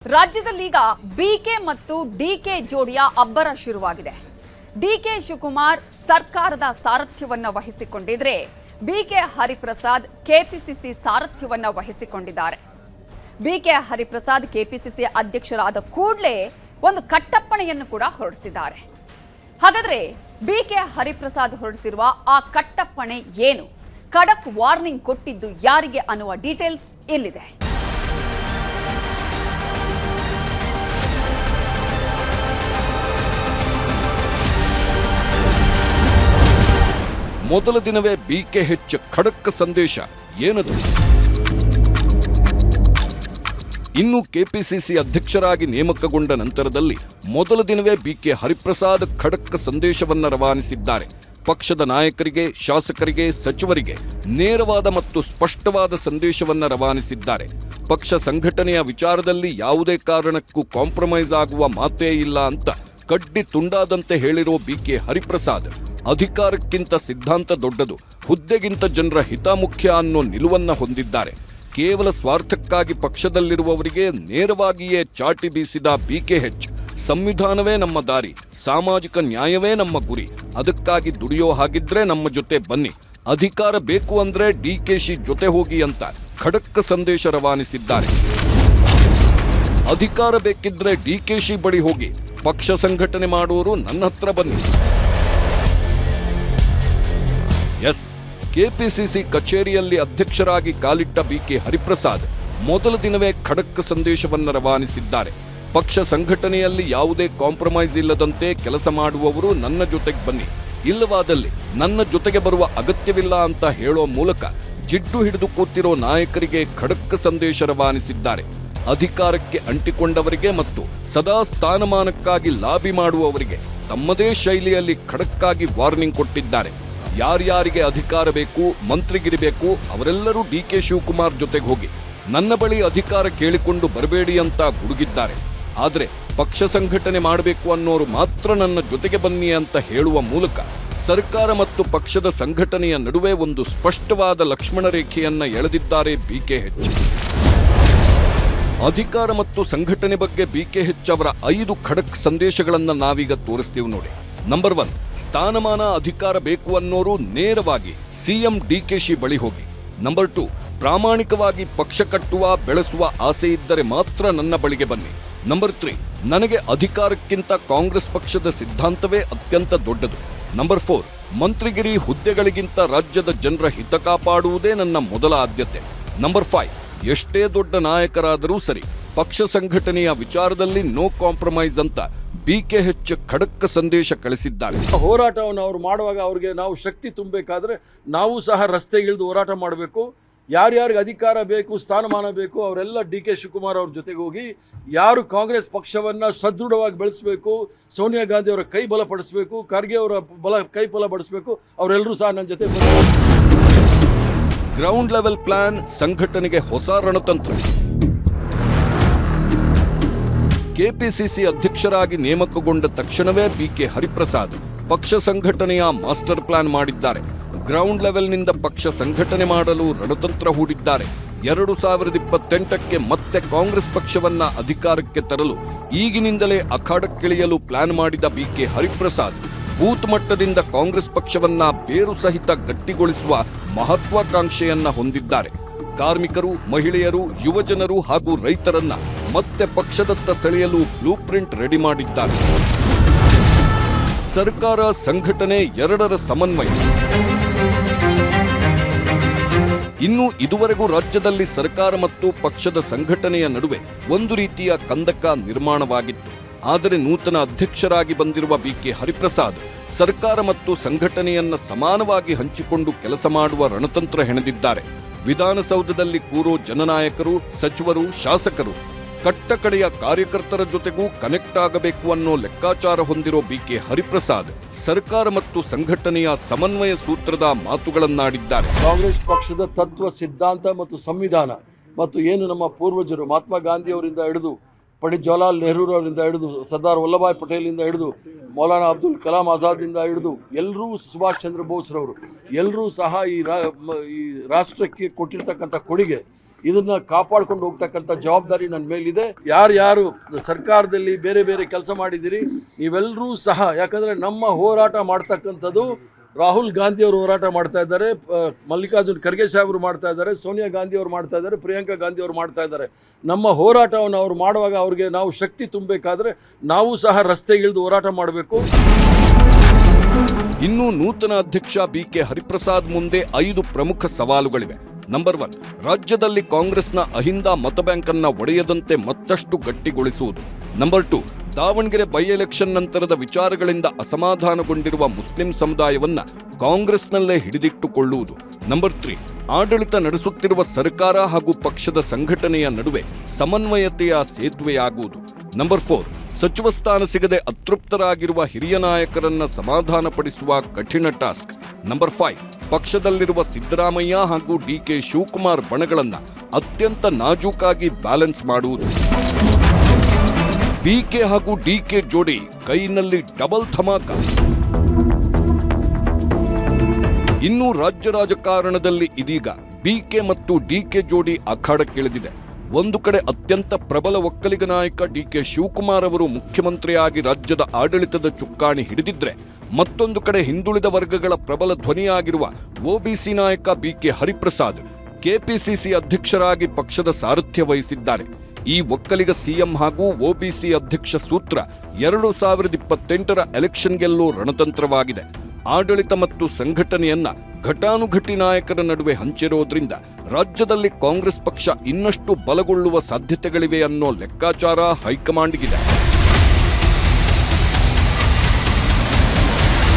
ರಾಜ್ಯದಲ್ಲೀಗ BK ಮತ್ತು DK ಜೋಡಿಯ ಅಬ್ಬರ ಶುರುವಾಗಿದೆ. ಡಿಕೆ ಶಿವಕುಮಾರ್ ಸರ್ಕಾರದ ಸಾರಥ್ಯವನ್ನ ವಹಿಸಿಕೊಂಡಿದ್ರೆ ಬಿಕೆ ಹರಿಪ್ರಸಾದ್ ಕೆಪಿಸಿಸಿ ಸಾರಥ್ಯವನ್ನ ವಹಿಸಿಕೊಂಡಿದ್ದಾರೆ. ಬಿಕೆ ಹರಿಪ್ರಸಾದ್ ಕೆಪಿಸಿಸಿ ಅಧ್ಯಕ್ಷರಾದ ಕೂಡಲೇ ಒಂದು ಕಟ್ಟಪ್ಪಣೆಯನ್ನು ಕೂಡ ಹೊರಡಿಸಿದ್ದಾರೆ. ಹಾಗಾದ್ರೆ ಬಿಕೆ ಹರಿಪ್ರಸಾದ್ ಹೊರಡಿಸಿರುವ ಆ ಕಟ್ಟಪ್ಪಣೆ ಏನು, ಖಡಕ್ ವಾರ್ನಿಂಗ್ ಕೊಟ್ಟಿದ್ದು ಯಾರಿಗೆ ಅನ್ನುವ ಡೀಟೇಲ್ಸ್ ಇಲ್ಲಿದೆ. ಮೊದಲ ದಿನವೇ ಬಿಕೆಎಚ್ ಖಡಕ್ ಸಂದೇಶ ಏನದು? ಇನ್ನು ಕೆಪಿಸಿಸಿ ಅಧ್ಯಕ್ಷರಾಗಿ ನೇಮಕಗೊಂಡ ನಂತರದಲ್ಲಿ ಮೊದಲ ದಿನವೇ ಬಿಕೆ ಹರಿಪ್ರಸಾದ್ ಖಡಕ್ ಸಂದೇಶವನ್ನ ರವಾನಿಸಿದ್ದಾರೆ. ಪಕ್ಷದ ನಾಯಕರಿಗೆ, ಶಾಸಕರಿಗೆ, ಸಚಿವರಿಗೆ ನೇರವಾದ ಮತ್ತು ಸ್ಪಷ್ಟವಾದ ಸಂದೇಶವನ್ನ ರವಾನಿಸಿದ್ದಾರೆ. ಪಕ್ಷ ಸಂಘಟನೆಯ ವಿಚಾರದಲ್ಲಿ ಯಾವುದೇ ಕಾರಣಕ್ಕೂ ಕಾಂಪ್ರಮೈಸ್ ಆಗುವ ಮಾತೇ ಇಲ್ಲ ಅಂತ ಕಡ್ಡಿ ತುಂಡಾದಂತೆ ಹೇಳಿರೋ ಬಿಕೆ ಹರಿಪ್ರಸಾದ್, ಅಧಿಕಾರಕ್ಕಿಂತ ಸಿದ್ಧಾಂತ ದೊಡ್ಡದು, ಹುದ್ದೆಗಿಂತ ಜನರ ಹಿತ ಮುಖ್ಯ ಅನ್ನೋ ನಿಲುವನ್ನ ಹೊಂದಿದ್ದಾರೆ. ಕೇವಲ ಸ್ವಾರ್ಥಕ್ಕಾಗಿ ಪಕ್ಷದಲ್ಲಿರುವವರಿಗೆ ನೇರವಾಗಿಯೇ ಚಾಟಿ ಬೀಸಿದ ಬಿಕೆಎಚ್, ಸಂವಿಧಾನವೇ ನಮ್ಮ ದಾರಿ, ಸಾಮಾಜಿಕ ನ್ಯಾಯವೇ ನಮ್ಮ ಗುರಿ, ಅದಕ್ಕಾಗಿ ದುಡಿಯೋ ಹಾಗಿದ್ರೆ ನಮ್ಮ ಜೊತೆ ಬನ್ನಿ, ಅಧಿಕಾರ ಬೇಕು ಅಂದ್ರೆ ಡಿಕೆಶಿ ಜೊತೆ ಹೋಗಿ ಅಂತ ಖಡಕ್ ಸಂದೇಶ ರವಾನಿಸಿದ್ದಾರೆ. ಅಧಿಕಾರ ಬೇಕಿದ್ರೆ ಡಿಕೆಶಿ ಬಳಿ ಹೋಗಿ, ಪಕ್ಷ ಸಂಘಟನೆ ಮಾಡುವವರು ನನ್ನ ಹತ್ರ ಬನ್ನಿ. ಎಸ್, ಕೆಪಿಸಿಸಿ ಕಚೇರಿಯಲ್ಲಿ ಅಧ್ಯಕ್ಷರಾಗಿ ಕಾಲಿಟ್ಟ ಬಿಕೆ ಹರಿಪ್ರಸಾದ್ ಮೊದಲ ದಿನವೇ ಖಡಕ್ ಸಂದೇಶವನ್ನು ರವಾನಿಸಿದ್ದಾರೆ. ಪಕ್ಷ ಸಂಘಟನೆಯಲ್ಲಿ ಯಾವುದೇ ಕಾಂಪ್ರಮೈಸ್ ಇಲ್ಲದಂತೆ ಕೆಲಸ ಮಾಡುವವರು ನನ್ನ ಜೊತೆಗೆ ಬನ್ನಿ, ಇಲ್ಲವಾದಲ್ಲಿ ನನ್ನ ಜೊತೆಗೆ ಬರುವ ಅಗತ್ಯವಿಲ್ಲ ಅಂತ ಹೇಳೋ ಮೂಲಕ ಜಿಡ್ಡು ಹಿಡಿದು ಕೂತಿರೋ ನಾಯಕರಿಗೆ ಖಡಕ್ ಸಂದೇಶ ರವಾನಿಸಿದ್ದಾರೆ. ಅಧಿಕಾರಕ್ಕೆ ಅಂಟಿಕೊಂಡವರಿಗೆ ಮತ್ತು ಸದಾ ಸ್ಥಾನಮಾನಕ್ಕಾಗಿ ಲಾಬಿ ಮಾಡುವವರಿಗೆ ತಮ್ಮದೇ ಶೈಲಿಯಲ್ಲಿ ಖಡಕ್ಕಾಗಿ ವಾರ್ನಿಂಗ್ ಕೊಟ್ಟಿದ್ದಾರೆ. ಯಾರ್ಯಾರಿಗೆ ಅಧಿಕಾರ ಬೇಕು, ಮಂತ್ರಿಗಿರಿ ಬೇಕು, ಅವರೆಲ್ಲರೂ ಡಿಕೆ ಶಿವಕುಮಾರ್ ಜೊತೆಗೆ ಹೋಗಿ ನನ್ನ ಬಳಿ ಅಧಿಕಾರ ಕೇಳಿಕೊಂಡು ಬರಬೇಡಿ ಅಂತ ಗುಡುಗಿದ್ದಾರೆ. ಆದರೆ ಪಕ್ಷ ಸಂಘಟನೆ ಮಾಡಬೇಕು ಅನ್ನೋರು ಮಾತ್ರ ನನ್ನ ಜೊತೆಗೆ ಬನ್ನಿ ಅಂತ ಹೇಳುವ ಮೂಲಕ ಸರ್ಕಾರ ಮತ್ತು ಪಕ್ಷದ ಸಂಘಟನೆಯ ನಡುವೆ ಒಂದು ಸ್ಪಷ್ಟವಾದ ಲಕ್ಷ್ಮಣ ರೇಖೆಯನ್ನ ಎಳೆದಿದ್ದಾರೆ ಬಿಕೆಎಚ್. ಅಧಿಕಾರ ಮತ್ತು ಸಂಘಟನೆ ಬಗ್ಗೆ ಬಿಕೆಎಚ್ ಅವರ 5 ಖಡಕ್ ಸಂದೇಶಗಳನ್ನ ನಾವೀಗ ತೋರಿಸ್ತೀವಿ ನೋಡಿ. ನಂಬರ್ 1, ಸ್ಥಾನಮಾನ ಅಧಿಕಾರ ಬೇಕು ಅನ್ನೋರು ನೇರವಾಗಿ ಸಿಎಂ ಡಿಕೆಶಿ ಬಳಿ ಹೋಗಿ. ನಂಬರ್ 2, ಪ್ರಾಮಾಣಿಕವಾಗಿ ಪಕ್ಷ ಕಟ್ಟುವ, ಬೆಳೆಸುವ ಆಸೆ ಇದ್ದರೆ ಮಾತ್ರ ನನ್ನ ಬಳಿಗೆ ಬನ್ನಿ. ನಂಬರ್ 3, ನನಗೆ ಅಧಿಕಾರಕ್ಕಿಂತ ಕಾಂಗ್ರೆಸ್ ಪಕ್ಷದ ಸಿದ್ಧಾಂತವೇ ಅತ್ಯಂತ ದೊಡ್ಡದು. ನಂಬರ್ 4, ಮಂತ್ರಿಗಿರಿ ಹುದ್ದೆಗಳಿಗಿಂತ ರಾಜ್ಯದ ಜನರ ಹಿತ ಕಾಪಾಡುವುದೇ ನನ್ನ ಮೊದಲ ಆದ್ಯತೆ. ನಂಬರ್ 5, ಎಷ್ಟೇ ದೊಡ್ಡ ನಾಯಕರಾದರೂ ಸರಿ, ಪಕ್ಷ ಸಂಘಟನೆಯ ವಿಚಾರದಲ್ಲಿ ನೋ ಕಾಂಪ್ರಮೈಸ್ ಅಂತ ಬಿಕೆಎಚ್ ಖಡಕ್ ಸಂದೇಶ ಕಳಿಸಿದ್ದಾರೆ. ಹೋರಾಟವನ್ನು ಅವರು ಮಾಡುವಾಗ ಅವರಿಗೆ ನಾವು ಶಕ್ತಿ ತುಂಬಬೇಕಾದ್ರೆ ನಾವು ಸಹ ರಸ್ತೆಗಿಳಿದು ಹೋರಾಟ ಮಾಡಬೇಕು. ಯಾರ್ಯಾರಿಗೆ ಅಧಿಕಾರ ಬೇಕು, ಸ್ಥಾನಮಾನ ಬೇಕು, ಅವರೆಲ್ಲ ಡಿಕೆ ಶಿವಕುಮಾರ್ ಅವ್ರ ಜೊತೆಗೆ ಹೋಗಿ ಯಾರು ಕಾಂಗ್ರೆಸ್ ಪಕ್ಷವನ್ನು ಸದೃಢವಾಗಿ ಬೆಳೆಸಬೇಕು, ಸೋನಿಯಾ ಗಾಂಧಿ ಅವರ ಕೈ ಬಲಪಡಿಸಬೇಕು, ಖರ್ಗೆ ಅವರ ಕೈ ಬಲಪಡಿಸಬೇಕು, ಅವರೆಲ್ಲರೂ ಸಹ ನನ್ನ ಜೊತೆ ಗ್ರೌಂಡ್ ಲೆವೆಲ್ ಪ್ಲಾನ್, ಸಂಘಟನೆಗೆ ಹೊಸ ರಣತಂತ್ರ. ಕೆಪಿಸಿಸಿ ಅಧ್ಯಕ್ಷರಾಗಿ ನೇಮಕಗೊಂಡ ತಕ್ಷಣವೇ ಬಿಕೆ ಹರಿಪ್ರಸಾದ್ ಪಕ್ಷ ಸಂಘಟನೆಯ ಮಾಸ್ಟರ್ ಪ್ಲಾನ್ ಮಾಡಿದ್ದಾರೆ. ಗ್ರೌಂಡ್ ಲೆವೆಲ್ನಿಂದ ಪಕ್ಷ ಸಂಘಟನೆ ಮಾಡಲು ರಣತಂತ್ರ ಹೂಡಿದ್ದಾರೆ. 2028ಕ್ಕೆ ಮತ್ತೆ ಕಾಂಗ್ರೆಸ್ ಪಕ್ಷವನ್ನ ಅಧಿಕಾರಕ್ಕೆ ತರಲು ಈಗಿನಿಂದಲೇ ಅಖಾಡಕ್ಕಿಳಿಯಲು ಪ್ಲಾನ್ ಮಾಡಿದ ಬಿಕೆ ಹರಿಪ್ರಸಾದ್ ಬೂತ್ ಮಟ್ಟದಿಂದ ಕಾಂಗ್ರೆಸ್ ಪಕ್ಷವನ್ನ ಬೇರು ಸಹಿತ ಗಟ್ಟಿಗೊಳಿಸುವ ಮಹತ್ವಾಕಾಂಕ್ಷೆಯನ್ನ ಹೊಂದಿದ್ದಾರೆ. ಕಾರ್ಮಿಕರು, ಮಹಿಳೆಯರು, ಯುವಜನರು ಹಾಗೂ ರೈತರನ್ನ ಮತ್ತೆ ಪಕ್ಷದತ್ತ ಸೆಳೆಯಲು ಬ್ಲೂ ಪ್ರಿಂಟ್ ರೆಡಿ ಮಾಡಿದ್ದಾರೆ. ಸರ್ಕಾರ, ಸಂಘಟನೆ ಎರಡರ ಸಮನ್ವಯ. ಇನ್ನು ಇದುವರೆಗೂ ರಾಜ್ಯದಲ್ಲಿ ಸರ್ಕಾರ ಮತ್ತು ಪಕ್ಷದ ಸಂಘಟನೆಯ ನಡುವೆ ಒಂದು ರೀತಿಯ ಕಂದಕ ನಿರ್ಮಾಣವಾಗಿತ್ತು. ಆದರೆ ನೂತನ ಅಧ್ಯಕ್ಷರಾಗಿ ಬಂದಿರುವ ಬಿಕೆ ಹರಿಪ್ರಸಾದ್ ಸರ್ಕಾರ ಮತ್ತು ಸಂಘಟನೆಯನ್ನ ಸಮಾನವಾಗಿ ಹಂಚಿಕೊಂಡು ಕೆಲಸ ಮಾಡುವ ರಣತಂತ್ರ ಹೆಣೆದಿದ್ದಾರೆ. ವಿಧಾನಸೌಧದಲ್ಲಿ ಕೂರೋ ಜನನಾಯಕರು, ಸಚಿವರು, ಶಾಸಕರು ಕಟ್ಟಕಡೆಯ ಕಾರ್ಯಕರ್ತರ ಜೊತೆಗೂ ಕನೆಕ್ಟ್ ಆಗಬೇಕು ಅನ್ನೋ ಲೆಕ್ಕಾಚಾರ ಹೊಂದಿರೋ ಬಿಕೆ ಹರಿಪ್ರಸಾದ್ ಸರ್ಕಾರ ಮತ್ತು ಸಂಘಟನೆಯ ಸಮನ್ವಯ ಸೂತ್ರದ ಮಾತುಗಳನ್ನಾಡಿದ್ದಾರೆ. ಕಾಂಗ್ರೆಸ್ ಪಕ್ಷದ ತತ್ವ, ಸಿದ್ಧಾಂತ ಮತ್ತು ಸಂವಿಧಾನ ಮತ್ತು ಏನು ನಮ್ಮ ಪೂರ್ವಜರು ಮಹಾತ್ಮ ಗಾಂಧಿ ಅವರಿಂದ ಹಿಡಿದು ಪಂಡಿತ್ ಜವಾಹರ್ಲಾಲ್ ನೆಹರು ಅವರಿಂದ ಹಿಡಿದು ಸರ್ದಾರ್ ವಲ್ಲಭಾಯ್ ಪಟೇಲಿಂದ ಹಿಡಿದು ಮೌಲಾನಾ ಅಬ್ದುಲ್ ಕಲಾಂ ಆಜಾದಿಂದ ಹಿಡಿದು ಎಲ್ಲರೂ, ಸುಭಾಷ್ ಚಂದ್ರ ಬೋಸ್ರವರು ಎಲ್ಲರೂ ಸಹ ಈ ರಾಷ್ಟ್ರಕ್ಕೆ ಕೊಟ್ಟಿರ್ತಕ್ಕಂಥ ಕೊಡುಗೆ ಇದನ್ನ ಕಾಪಾಡ್ಕೊಂಡು ಹೋಗ್ತಕ್ಕಂಥ ಜವಾಬ್ದಾರಿ ನನ್ನ ಮೇಲಿದೆ. ಯಾರು ಸರ್ಕಾರದಲ್ಲಿ ಬೇರೆ ಬೇರೆ ಕೆಲಸ ಮಾಡಿದ್ದೀರಿ ನೀವೆಲ್ಲರೂ ಸಹ, ಯಾಕಂದರೆ ನಮ್ಮ ಹೋರಾಟ ಮಾಡ್ತಕ್ಕಂಥದ್ದು ರಾಹುಲ್ ಗಾಂಧಿ ಅವರು ಹೋರಾಟ ಮಾಡ್ತಾ ಇದ್ದಾರೆ, ಮಲ್ಲಿಕಾರ್ಜುನ್ ಖರ್ಗೆ ಸಾಹೇಬರು ಮಾಡ್ತಾ ಇದ್ದಾರೆ, ಸೋನಿಯಾ ಗಾಂಧಿ ಅವರು ಮಾಡ್ತಾ ಇದ್ದಾರೆ, ಪ್ರಿಯಾಂಕಾ ಗಾಂಧಿ ಅವರು ಮಾಡ್ತಾ ಇದ್ದಾರೆ. ನಮ್ಮ ಹೋರಾಟವನ್ನು ಅವರು ಮಾಡುವಾಗ ಅವ್ರಿಗೆ ನಾವು ಶಕ್ತಿ ತುಂಬಬೇಕಾದ್ರೆ ನಾವು ಸಹ ರಸ್ತೆಗಿಳಿದು ಹೋರಾಟ ಮಾಡಬೇಕು. ಇನ್ನು ನೂತನ ಅಧ್ಯಕ್ಷ ಬಿಕೆ ಹರಿಪ್ರಸಾದ್ ಮುಂದೆ 5 ಪ್ರಮುಖ ಸವಾಲುಗಳಿವೆ. ನಂಬರ್ 1, ರಾಜ್ಯದಲ್ಲಿ ಕಾಂಗ್ರೆಸ್ನ ಅಹಿಂದ ಮತ ಬ್ಯಾಂಕ್ ಅನ್ನ ಒಡೆಯದಂತೆ ಮತ್ತಷ್ಟು ಗಟ್ಟಿಗೊಳಿಸುವುದು. ನಂಬರ್ 2, ದಾವಣಗೆರೆ ಬೈ ಎಲೆಕ್ಷನ್ ನಂತರದ ವಿಚಾರಗಳಿಂದ ಅಸಮಾಧಾನಗೊಂಡಿರುವ ಮುಸ್ಲಿಂ ಸಮುದಾಯವನ್ನ ಕಾಂಗ್ರೆಸ್ನಲ್ಲೇ ಹಿಡಿದಿಟ್ಟುಕೊಳ್ಳುವುದು. ನಂಬರ್ 3, ಆಡಳಿತ ನಡೆಸುತ್ತಿರುವ ಸರ್ಕಾರ ಹಾಗೂ ಪಕ್ಷದ ಸಂಘಟನೆಯ ನಡುವೆ ಸಮನ್ವಯತೆಯ ಸೇತುವೆಯಾಗುವುದು. ನಂಬರ್ 4, ಸಚಿವ ಸ್ಥಾನ ಸಿಗದೆ ಅತೃಪ್ತರಾಗಿರುವ ಹಿರಿಯ ನಾಯಕರನ್ನ ಸಮಾಧಾನಪಡಿಸುವ ಕಠಿಣ ಟಾಸ್ಕ್. ನಂಬರ್ 5, ಪಕ್ಷದಲ್ಲಿರುವ ಸಿದ್ದರಾಮಯ್ಯ ಹಾಗೂ ಡಿಕೆ ಶಿವಕುಮಾರ್ ಬಣಗಳನ್ನ ಅತ್ಯಂತ ನಾಜೂಕಾಗಿ ಬ್ಯಾಲೆನ್ಸ್ ಮಾಡುವುದು. ಬಿಕೆ ಹಾಗೂ ಡಿಕೆ ಜೋಡಿ ಕೈನಲ್ಲಿ ಡಬಲ್ ಧಮಾಕ. ಇನ್ನು ರಾಜ್ಯ ರಾಜಕಾರಣದಲ್ಲಿ ಇದೀಗ ಬಿಕೆ ಮತ್ತು ಡಿಕೆ ಜೋಡಿ ಅಖಾಡಕ್ಕಿಳಿದಿದೆ. ಒಂದು ಕಡೆ ಅತ್ಯಂತ ಪ್ರಬಲ ಒಕ್ಕಲಿಗ ನಾಯಕ ಡಿಕೆ ಶಿವಕುಮಾರ್ ಅವರು ಮುಖ್ಯಮಂತ್ರಿಯಾಗಿ ರಾಜ್ಯದ ಆಡಳಿತದ ಚುಕ್ಕಾಣಿ ಹಿಡಿದಿದ್ರೆ, ಮತ್ತೊಂದು ಕಡೆ ಹಿಂದುಳಿದ ವರ್ಗಗಳ ಪ್ರಬಲ ಧ್ವನಿಯಾಗಿರುವ ಒಬಿಸಿ ನಾಯಕ ಬಿಕೆ ಹರಿಪ್ರಸಾದ್ ಕೆಪಿಸಿಸಿ ಅಧ್ಯಕ್ಷರಾಗಿ ಪಕ್ಷದ ಸಾರಥ್ಯ ವಹಿಸಿದ್ದಾರೆ. ಈ ಒಕ್ಕಲಿಗ ಸಿಎಂ ಹಾಗೂ ಒಬಿಸಿ ಅಧ್ಯಕ್ಷ ಸೂತ್ರ 2028ರ ಎಲೆಕ್ಷನ್ ಗೆಲ್ಲೋ ರಣತಂತ್ರವಾಗಿದೆ. ಆಡಳಿತ ಮತ್ತು ಸಂಘಟನೆಯನ್ನ ಘಟಾನುಘಟಿ ನಾಯಕರ ನಡುವೆ ಹಂಚಿರೋದ್ರಿಂದ ರಾಜ್ಯದಲ್ಲಿ ಕಾಂಗ್ರೆಸ್ ಪಕ್ಷ ಇನ್ನಷ್ಟು ಬಲಗೊಳ್ಳುವ ಸಾಧ್ಯತೆಗಳಿವೆ ಅನ್ನೋ ಲೆಕ್ಕಾಚಾರ ಹೈಕಮಾಂಡ್ಗಿದೆ.